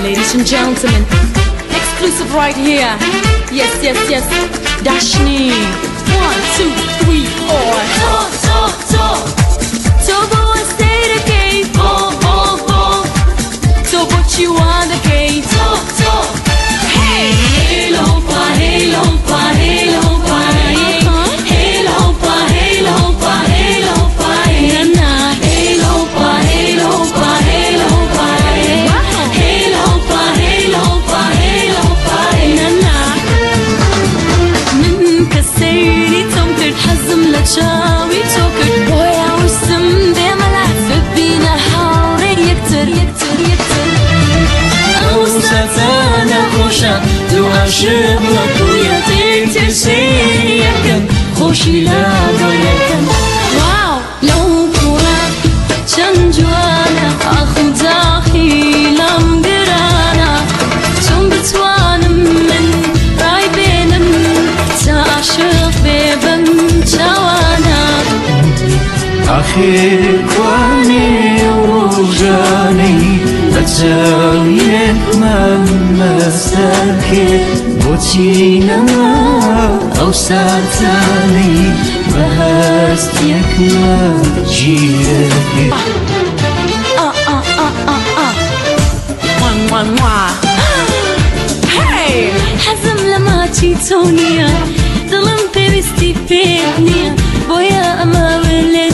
Ladies and gentlemen, exclusive right here. Yes, yes, yes. Dashni. 1, 2, 3, 4. Talk, talk, talk. Tobo and stay the gate. Ball, ball, ball. Tobo you on the gate. Talk, talk. Hey, halo pa, halo pa, halo pa. Halo pa, halo pa, halo pa. Na halo pa, halo pa, halo pa. Halo pa, halo pa, halo pa. Na na. من كسيري تمكر حزم لجاوي توكر بويا وسم دي ملعب بينا حاوري يكتر يكتر يكتر أوسطنا خوشا تو عاشق ويا تنتسي يكن خوشي لا يكن واو لو كورا جنجوانا أخو داخلم قرانا تم بتوانا من راي بينم تعشق بيبن جوانا آخر كواني وجاني بتساويك مهما ساكت بوتينا أو ساتاني بهستيك ما جيرك Hey! حزم لما تشيتونيا ظلم بيستي فينيا بويا أما ولد